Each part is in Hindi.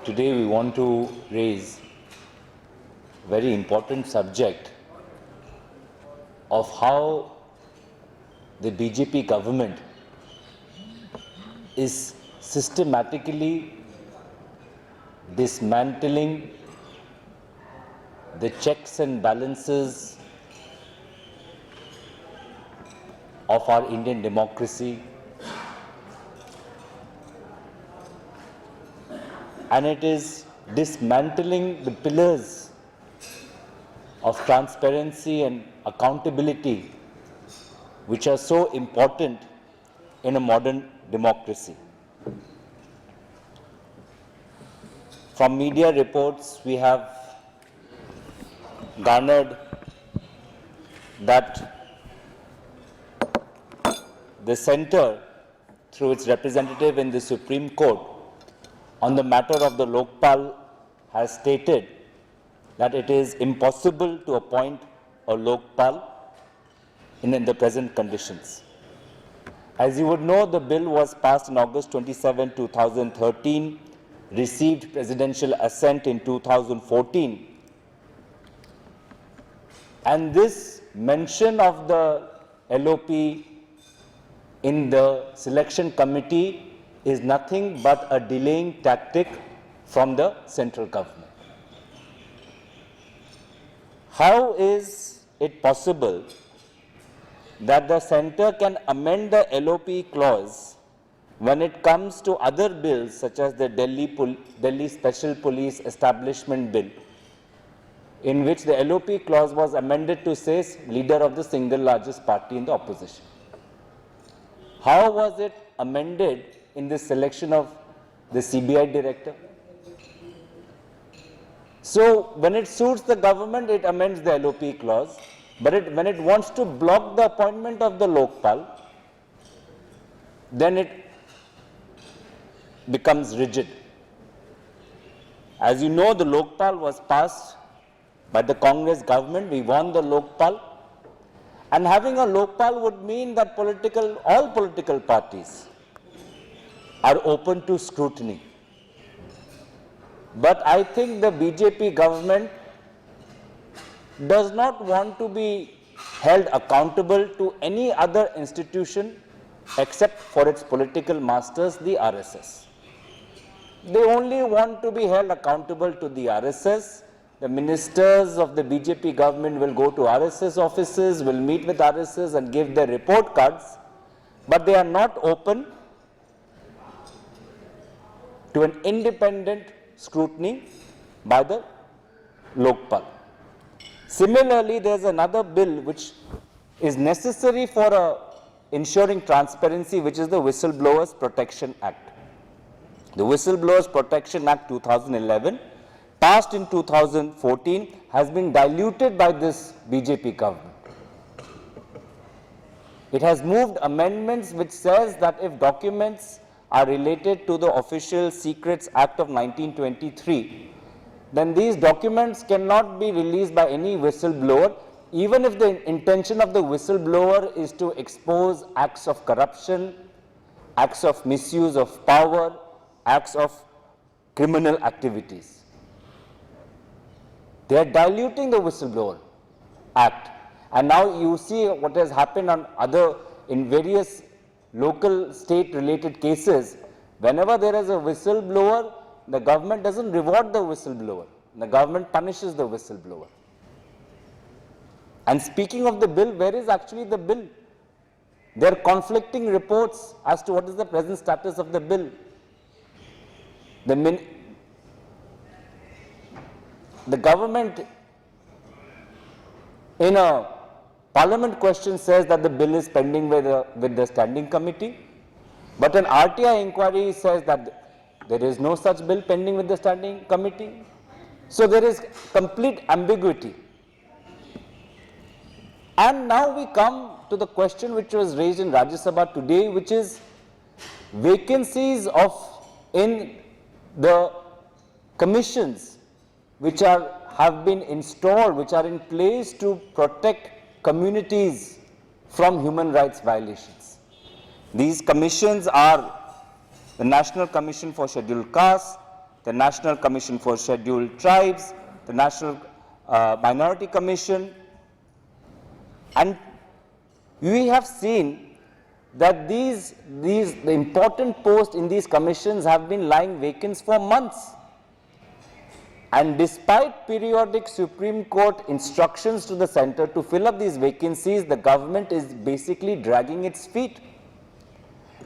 Today we want to raise a very important subject of how the BJP government is systematically dismantling the checks and balances of our Indian democracy, and it is dismantling the pillars of transparency and accountability which are so important in a modern democracy. From media reports, we have garnered that the centre, through its representative in the Supreme Court, on the matter of the Lokpal, has stated that it is impossible to appoint a Lokpal in the present conditions. As you would know, the bill was passed on August 27, 2013, received presidential assent in 2014, and this mention of the LOP in the selection committee is nothing but a delaying tactic from the central government. How is it possible that the centre can amend the LOP clause when it comes to other bills such as the Delhi Special Police Establishment Bill, in which the LOP clause was amended to say leader of the single largest party in the opposition? How was it amended in the selection of the CBI director? So, when it suits the government, it amends the LOP clause, but when it wants to block the appointment of the Lokpal, then it becomes rigid. As you know, the Lokpal was passed by the Congress government. We won the Lokpal, and having a Lokpal would mean that all political parties are open to scrutiny. But I think the BJP government does not want to be held accountable to any other institution except for its political masters, the RSS. They only want to be held accountable to the RSS. The ministers of the BJP government will go to RSS offices, will meet with RSS and give their report cards, but they are not open to an independent scrutiny by the Lokpal. Similarly, there is another bill which is necessary for ensuring transparency, which is the Whistleblowers Protection Act. The Whistleblowers Protection Act 2011, passed in 2014, has been diluted by this BJP government. It has moved amendments which says that if documents are related to the Official Secrets Act of 1923, then these documents cannot be released by any whistleblower, even if the intention of the whistleblower is to expose acts of corruption, acts of misuse of power, acts of criminal activities. They are diluting the Whistleblower Act. And now you see what has happened in various local state related cases. Whenever there is a whistleblower, the government doesn't reward the whistleblower. The government punishes the whistleblower. And speaking of the bill, where is actually the bill? There are conflicting reports as to what is the present status of the bill. The government in a parliament question says that the bill is pending with the standing committee, but an RTI inquiry says that there is no such bill pending with the standing committee. So there is complete ambiguity. And now we come to the question which was raised in Rajya Sabha today, which is vacancies in the commissions which have been installed, which are in place to protect communities from human rights violations. These commissions are the National Commission for Scheduled Castes, the National Commission for Scheduled Tribes, the National Minority Commission, and we have seen that the important posts in these commissions have been lying vacant for months. And despite periodic Supreme Court instructions to the center to fill up these vacancies, the government is basically dragging its feet.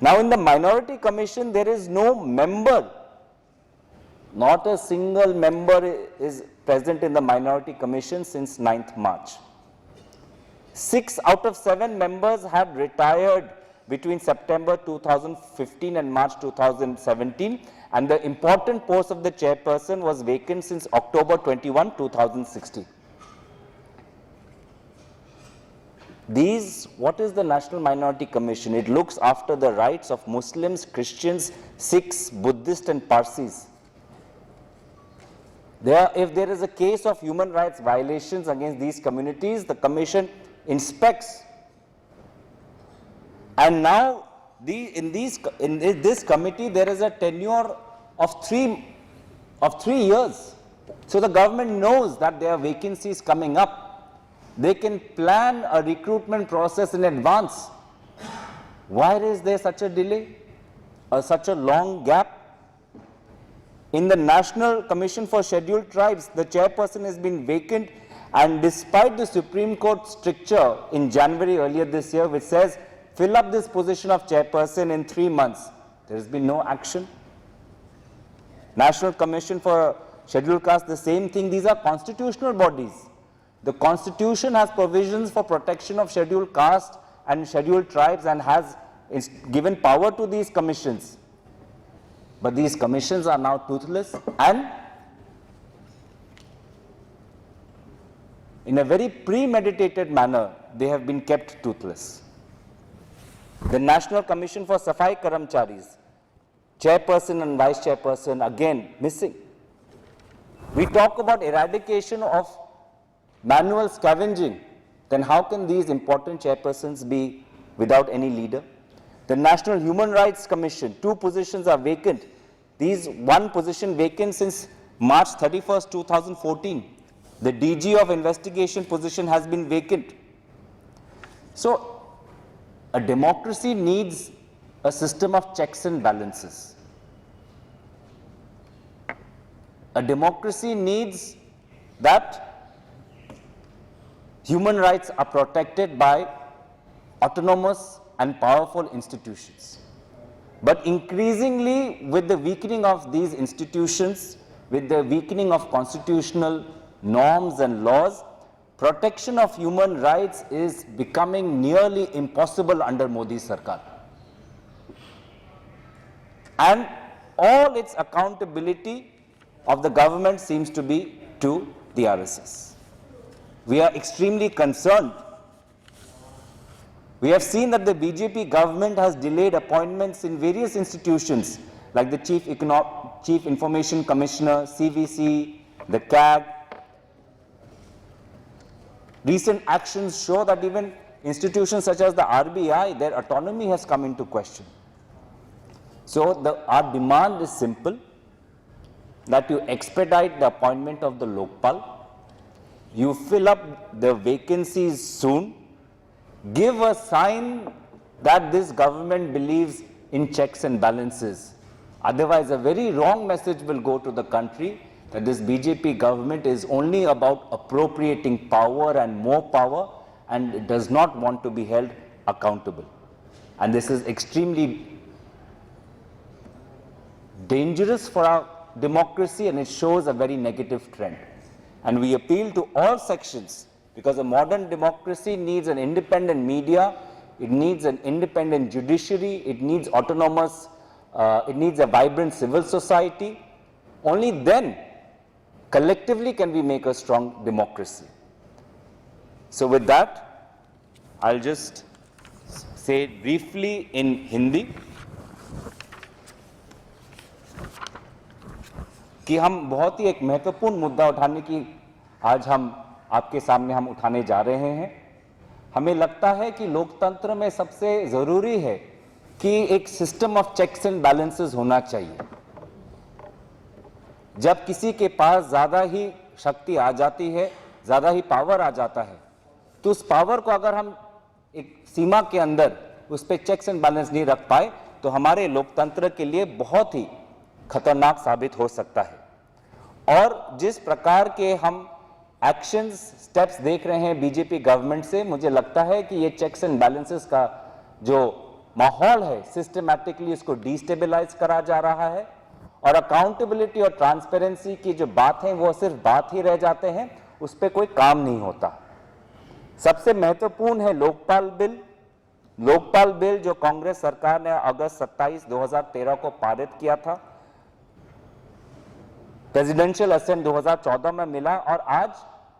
Now in the Minority Commission, there is no member. Not a single member is present in the Minority Commission since 9th March. 6 out of 7 members had retired between September 2015 and March 2017, and the important post of the chairperson was vacant since October 21, 2016. What is the National Minority Commission? It looks after the rights of Muslims, Christians, Sikhs, Buddhists and Parsis. If there is a case of human rights violations against these communities, the commission inspects. And now in this committee there is a tenure of 3 years. So the government knows that there are vacancies coming up. They can plan a recruitment process in advance. Why is there such a delay or such a long gap? In the National Commission for Scheduled Tribes, the chairperson has been vacant, and despite the Supreme Court stricture in January earlier this year, which says fill up this position of chairperson in 3 months, there has been no action. National Commission for Scheduled Caste, the same thing. These are constitutional bodies. The Constitution has provisions for protection of scheduled caste and scheduled tribes and has given power to these commissions. But these commissions are now toothless, and in a very premeditated manner, they have been kept toothless. The National Commission for Safai Karamcharis, chairperson and vice chairperson, again missing. We talk about eradication of manual scavenging, then how can these important chairpersons be without any leader? The National Human Rights Commission, 2 positions are vacant. These 1 position vacant since March 31st, 2014. The DG of investigation position has been vacant. So a democracy needs a system of checks and balances. A democracy needs that human rights are protected by autonomous and powerful institutions. But increasingly, with the weakening of these institutions, with the weakening of constitutional norms and laws, protection of human rights is becoming nearly impossible under Modi Sarkar. And all its accountability of the government seems to be to the RSS. We are extremely concerned. We have seen that the BJP government has delayed appointments in various institutions like the Chief Information Commissioner, CVC, the CAG. Recent actions show that even institutions such as the RBI, their autonomy has come into question. So our demand is simple, that you expedite the appointment of the Lokpal, you fill up the vacancies soon, give a sign that this government believes in checks and balances. Otherwise, a very wrong message will go to the country that this BJP government is only about appropriating power and more power, and it does not want to be held accountable. And this is extremely dangerous for our democracy, and it shows a very negative trend. And we appeal to all sections, because a modern democracy needs an independent media, it needs an independent judiciary, it needs autonomous, it needs a vibrant civil society. Only then, collectively, can we make a strong democracy. So with that, I'll just say briefly in Hindi कि हम बहुत ही एक महत्वपूर्ण मुद्दा उठाने की आज हम आपके सामने हम उठाने जा रहे हैं। हमें लगता है कि लोकतंत्र में सबसे ज़रूरी है कि एक system of checks and balances होना चाहिए। जब किसी के पास ज्यादा ही शक्ति आ जाती है, ज्यादा ही पावर आ जाता है, तो उस पावर को अगर हम एक सीमा के अंदर उस पर चेक्स एंड बैलेंस नहीं रख पाए तो हमारे लोकतंत्र के लिए बहुत ही खतरनाक साबित हो सकता है। और जिस प्रकार के हम एक्शंस, स्टेप्स देख रहे हैं बीजेपी गवर्नमेंट से, मुझे लगता है कि ये चेक्स एंड बैलेंसेस का जो माहौल है सिस्टमैटिकली इसको डिस्टेबलाइज करा जा रहा है और अकाउंटेबिलिटी और ट्रांसपेरेंसी की जो बात है वो सिर्फ बात ही रह जाते हैं, उस पर कोई काम नहीं होता। सबसे महत्वपूर्ण है लोकपाल बिल। लोकपाल बिल जो कांग्रेस सरकार ने अगस्त 27, 2013 को पारित किया था, प्रेसिडेंशियल असेंट 2014 में मिला और आज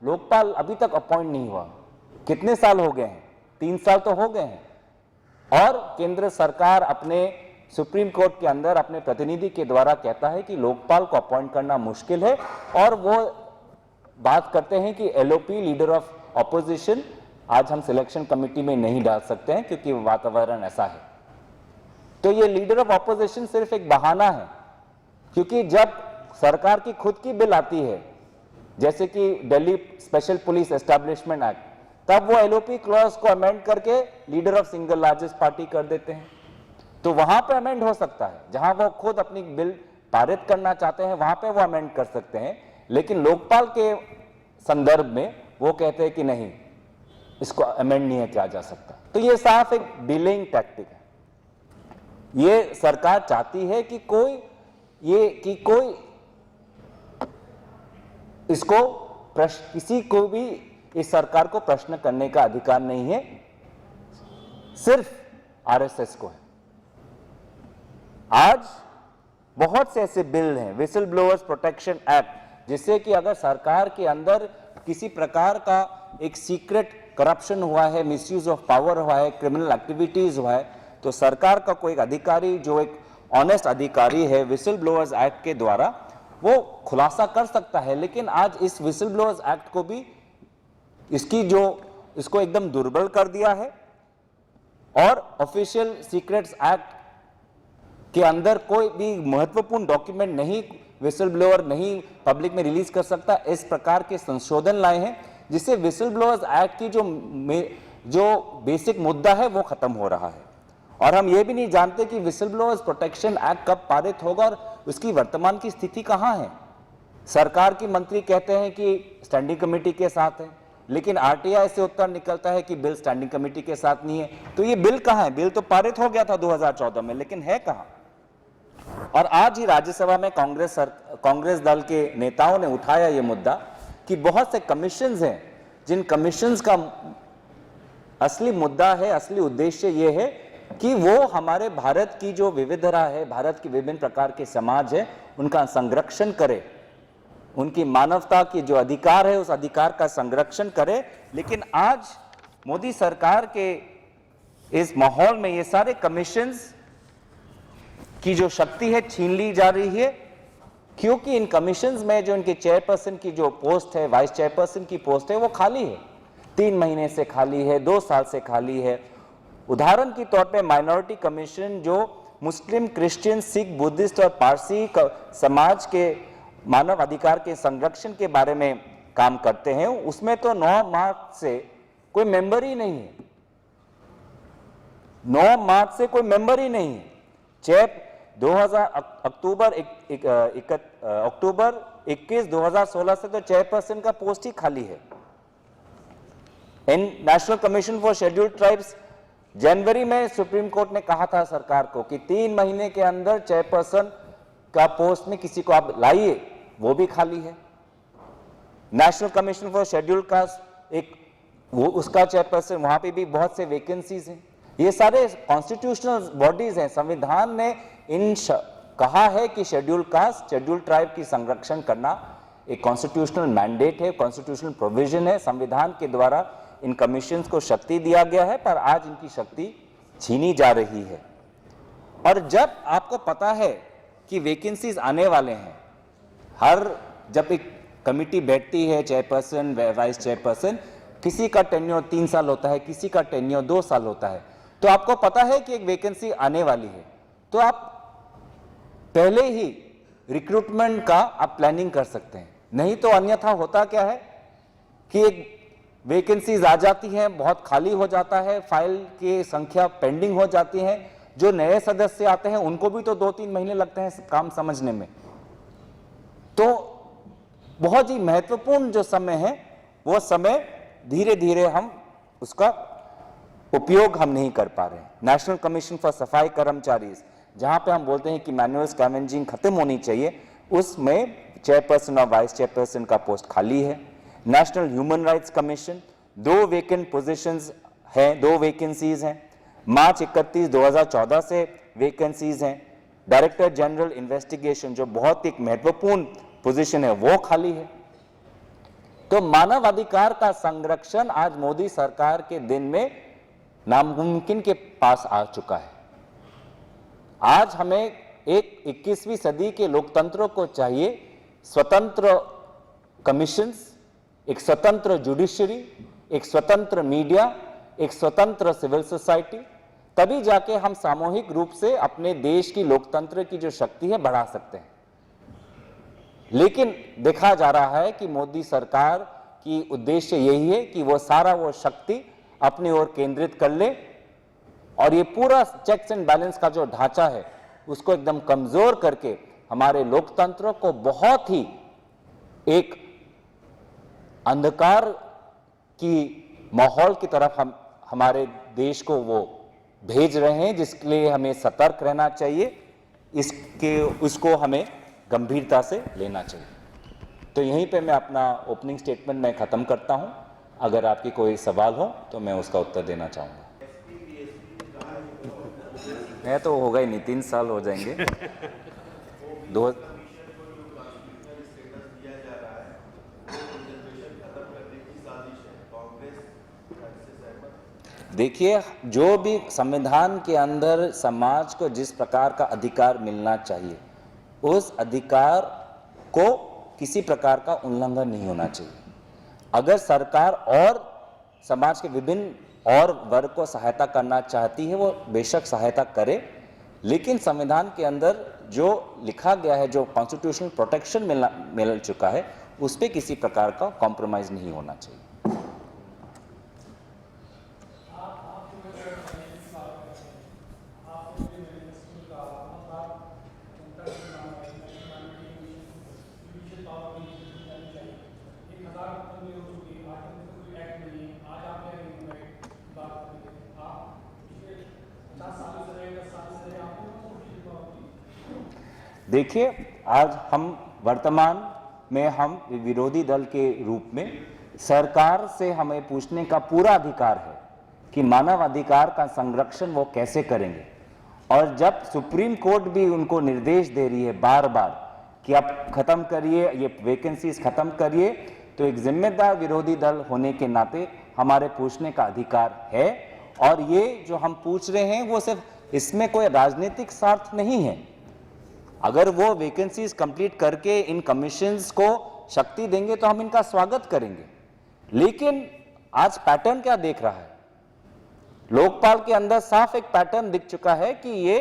लोकपाल अभी तक अपॉइंट नहीं हुआ। कितने साल हो गए हैं? 3 साल तो हो गए हैं। और केंद्र सरकार अपने सुप्रीम कोर्ट के अंदर अपने प्रतिनिधि के द्वारा कहता है कि लोकपाल को अपॉइंट करना मुश्किल है और वो बात करते हैं कि एलओपी, लीडर ऑफ ऑपोजिशन, आज हम सिलेक्शन कमेटी में नहीं डाल सकते हैं क्योंकि वातावरण ऐसा है। तो ये लीडर ऑफ ऑपोजिशन सिर्फ एक बहाना है, क्योंकि जब सरकार की खुद की बिल आती है जैसे कि Delhi special police establishment act, तब वो एलओपी क्लॉज को अमेंड करके leader of single largest party कर देते हैं। तो वहां पे अमेंड हो सकता है, जहां वो खुद अपनी बिल पारित करना चाहते हैं वहां पे वो अमेंड कर सकते हैं, लेकिन लोकपाल के संदर्भ में वो कहते हैं कि नहीं, इसको अमेंड नहीं किया जा सकता। तो ये साफ एक डिलेइंग टैक्टिक है। ये सरकार चाहती है कि कोई इसको किसी को भी इस सरकार को प्रश्न करने का अधिकार नहीं है, सिर्फ आरएसएस को है। आज बहुत से ऐसे बिल हैं, विसल ब्लोअर्स प्रोटेक्शन एक्ट, जिससे कि अगर सरकार के अंदर किसी प्रकार का एक सीक्रेट करप्शन हुआ है, मिसयूज ऑफ पावर हुआ है, क्रिमिनल एक्टिविटीज हुआ है, तो सरकार का कोई अधिकारी जो एक ऑनेस्ट अधिकारी है, विसल ब्लोअर्स एक्ट के द्वारा वो खुलासा कर सकता है। लेकिन आज इस विसल ब्लोअर्स एक्ट को भी इसको एकदम दुर्बल कर दिया है और ऑफिशियल सीक्रेट्स एक्ट के अंदर कोई भी महत्वपूर्ण डॉक्यूमेंट नहीं, विसल ब्लोअर नहीं पब्लिक में रिलीज कर सकता। इस प्रकार के संशोधन लाए हैं जिससे विसल ब्लोअर्स एक्ट की जो बेसिक मुद्दा है वो खत्म हो रहा है। और हम ये भी नहीं जानते कि विसल ब्लोअर्स प्रोटेक्शन एक्ट कब पारित होगा और उसकी वर्तमान की स्थिति कहां है। सरकार की मंत्री कहते हैं कि स्टैंडिंग कमेटी के साथ है, लेकिन आरटीआई से उत्तर निकलता है कि बिल स्टैंडिंग कमेटी के साथ नहीं है। तो ये बिल कहां है? बिल तो पारित हो गया था 2014 में, लेकिन है कहां? और आज ही राज्यसभा में कांग्रेस दल के नेताओं ने उठाया ये मुद्दा कि बहुत से कमीशंस हैं, जिन कमीशंस का असली मुद्दा है, असली उद्देश्य ये है कि वो हमारे भारत की जो विविधता है, भारत की विभिन्न प्रकार के समाज है, उनका संरक्षण करे, उनकी मानवता की जो अधिकार है उस अधिकार का संरक्षण करे। लेकिन आज मोदी सरकार के इस माहौल में ये सारे कमीशंस की जो शक्ति है छीन ली जा रही है, क्योंकि इन कमीशंस में जो इनके चेयरपर्सन की जो पोस्ट है, वाइस चेयरपर्सन की पोस्ट है, वो खाली है, 3 महीने से खाली है, 2 साल से खाली है। उदाहरण के तौर पे माइनॉरिटी कमीशन जो मुस्लिम, क्रिश्चियन, सिख, बुद्धिस्ट और पारसी समाज के मानव अधिकार के संरक्षण के बारे में काम करते हैं, उसमें तो 9 मार्च से कोई मेंबर ही नहीं है। 9 मार्च से कोई मेंबर ही नहीं है। अक्टूबर 21, 2016 से तो चेयरपर्सन का पोस्ट ही खाली है। In national commission for scheduled tribes, जनवरी में सुप्रीम कोर्ट ने कहा था सरकार को कि 3 महीने के अंदर चेयरपर्सन का पोस्ट में किसी को आप लाइए, वो भी खाली है। National commission for scheduled caste, वो उसका चेयरपर्सन, वहां पे भी बहुत से वैकेंसीज हैं। ये सारे कॉन्स्टिट्यूशनल बॉडीज हैं। संविधान ने कहा है कि शेड्यूल कास्ट, शेड्यूल ट्राइब की संरक्षण करना एक कॉन्स्टिट्यूशनल मैंडेट है, कॉन्स्टिट्यूशनल प्रोविजन है। संविधान के द्वारा इन कमीशंस को शक्ति दिया गया है, पर आज इनकी शक्ति छीनी जा रही है। और जब आपको पता है कि वैकेंसीज आने वाले हैं, जब एक कमिटी बैठती है, चेयरपर्सन, वाइस चेयरपर्सन, किसी का टेन्योर 3 साल होता है, किसी का टेन्योर 2 साल होता है, तो आपको पता है कि एक वैकेंसी आने वाली है, तो आप पहले ही रिक्रूटमेंट का आप प्लानिंग कर सकते हैं। नहीं तो अन्यथा होता क्या है कि एक वैकेंसीज आ जाती हैं, बहुत खाली हो जाता है, फाइल की संख्या पेंडिंग हो जाती है, जो नए सदस्य आते हैं उनको भी तो 2-3 महीने लगते हैं काम समझने में। तो बहुत ही महत्वपूर्ण जो समय है वो समय धीरे धीरे हम उसका उपयोग हम नहीं कर पा रहे हैं। नेशनल कमीशन फॉर सफाई कर्मचारी, जहां पे हम बोलते हैं कि मैनुअल स्कैवेंजिंग खत्म होनी चाहिए, उसमें चेयरपर्सन और वाइस चेयरपर्सन का पोस्ट खाली है। National human rights commission 2 vacant positions हैं, 2 वैकेंसीज हैं। मार्च 31, 2014 से वैकेंसीज हैं। डायरेक्टर जनरल इन्वेस्टिगेशन जो बहुत एक महत्वपूर्ण पोजीशन है वो खाली है। तो मानवाधिकार का संरक्षण आज मोदी सरकार के दिन में नामुमकिन के पास आ चुका है। आज हमें एक 21वीं सदी के लोकतंत्र को चाहिए स्वतंत्र कमीशंस, एक स्वतंत्र जुडिशरी, एक स्वतंत्र मीडिया, एक स्वतंत्र सिविल सोसाइटी, तभी जाके हम सामूहिक रूप से अपने देश की लोकतंत्र की जो शक्ति है बढ़ा सकते हैं। लेकिन देखा जा रहा है कि मोदी सरकार की उद्देश्य यही है कि वो सारा वो शक्ति अपनी ओर केंद्रित कर ले और ये पूरा चेक्स एंड बैलेंस का जो ढांचा है उसको एकदम कमजोर करके हमारे लोकतंत्र को बहुत ही एक अंधकार की माहौल की तरफ हमारे देश को वो भेज रहे हैं, जिसके लिए हमें सतर्क रहना चाहिए। उसको हमें गंभीरता से लेना चाहिए। तो यहीं पे मैं अपना ओपनिंग स्टेटमेंट मैं खत्म करता हूं। अगर आपकी कोई सवाल हो तो मैं उसका उत्तर देना चाहूँगा। मैं तो होगा ही नहीं, 3 साल हो जाएंगे। देखिए, जो भी संविधान के अंदर समाज को जिस प्रकार का अधिकार मिलना चाहिए, उस अधिकार को किसी प्रकार का उल्लंघन नहीं होना चाहिए। अगर सरकार और समाज के विभिन्न और वर्ग को सहायता करना चाहती है, वो बेशक सहायता करे, लेकिन संविधान के अंदर जो लिखा गया है, जो कॉन्स्टिट्यूशनल प्रोटेक्शन मिल चुका है, उस पर किसी प्रकार का कॉम्प्रोमाइज नहीं होना चाहिए। देखिए, आज हम वर्तमान में हम विरोधी दल के रूप में सरकार से हमें पूछने का पूरा अधिकार है कि मानव अधिकार का संरक्षण वो कैसे करेंगे। और जब सुप्रीम कोर्ट भी उनको निर्देश दे रही है बार बार कि आप खत्म करिए, ये वैकेंसीज खत्म करिए, तो एक जिम्मेदार विरोधी दल होने के नाते हमारे पूछने का अधिकार है। और ये जो हम पूछ रहे हैं वो सिर्फ इसमें कोई राजनीतिक स्वार्थ नहीं है। अगर वो वैकेंसीज कंप्लीट करके इन कमीशंस को शक्ति देंगे तो हम इनका स्वागत करेंगे। लेकिन आज पैटर्न क्या देख रहा है, लोकपाल के अंदर साफ एक पैटर्न दिख चुका है कि ये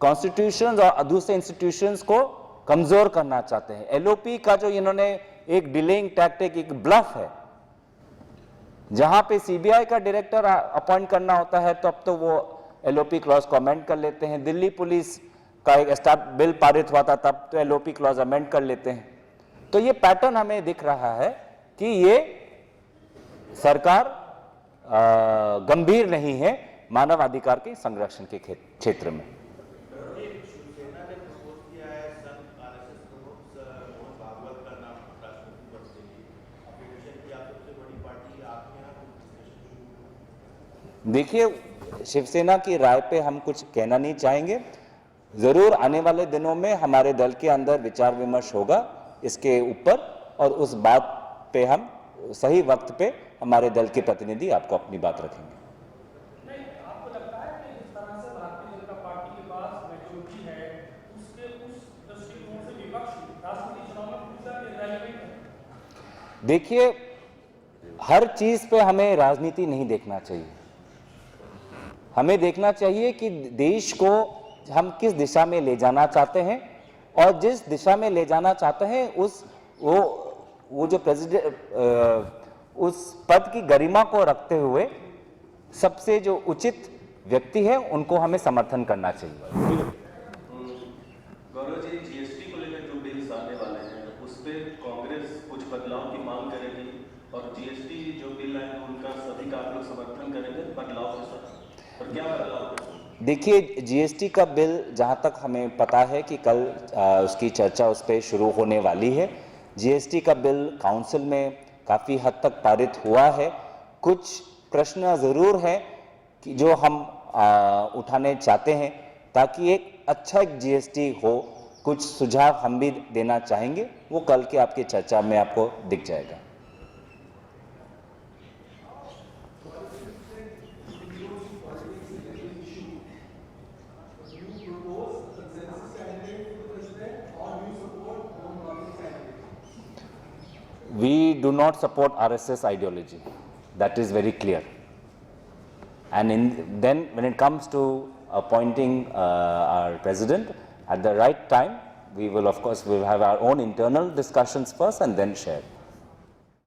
कॉन्स्टिट्यूशंस और दूसरे इंस्टीट्यूशंस को कमजोर करना चाहते हैं। एलओपी का जो इन्होंने एक डिलेइंग टैक्टिक, एक ब्लफ है, जहां पे सीबीआई का डायरेक्टर अपॉइंट करना होता है तो अब तो वो एलओपी क्लॉज को अमेंड कर लेते हैं। दिल्ली पुलिस का एक बिल पारित हुआ था तब तो एलओपी क्लॉज अमेंड कर लेते हैं। तो ये पैटर्न हमें दिख रहा है कि ये सरकार गंभीर नहीं है मानवाधिकार के संरक्षण के क्षेत्र में। देखिए, शिवसेना की राय पे हम कुछ कहना नहीं चाहेंगे। जरूर आने वाले दिनों में हमारे दल के अंदर विचार विमर्श होगा इसके ऊपर, और उस बात पे हम सही वक्त पे हमारे दल के प्रतिनिधि आपको अपनी बात रखेंगे। नहीं, आपको लगता है कि जिस तरह से भारतीय जनता पार्टी के पास मेजॉरिटी है, उसके उस दृष्टिकोण से विपक्ष राष्ट्रपति चुनाव में पूछना रेलेवेंट है? देखिए, हर चीज पे हमें राजनीति नहीं देखना चाहिए। हमें देखना चाहिए कि देश को हम किस दिशा में ले जाना चाहते हैं और जिस दिशा में ले जाना चाहते हैं उस वो जो प्रेसिडेंट उस पद की गरिमा को रखते हुए सबसे जो उचित व्यक्ति है उनको हमें समर्थन करना चाहिए। गौरव जी, जीएसटी को लेकर जो बिल्स आने वाले हैं उस पे कांग्रेस कुछ बदलाव की मांग करेगी और जीएसटी जो बिल आए उनका सभी का आप लोग समर्थन करेंगे बदलाव के साथ, और क्या बदलाव है? देखिए, जीएसटी का बिल जहां तक हमें पता है कि कल उसकी चर्चा उस पर शुरू होने वाली है। जीएसटी का बिल काउंसिल में काफ़ी हद तक पारित हुआ है। कुछ प्रश्न ज़रूर हैं कि जो हम उठाने चाहते हैं ताकि एक अच्छा एक जीएसटी हो। कुछ सुझाव हम भी देना चाहेंगे, वो कल के आपकी चर्चा में आपको दिख जाएगा। We do not support RSS ideology. That is very clear. And then when it comes to appointing our president at the right time, we will of course have our own internal discussions first and then share.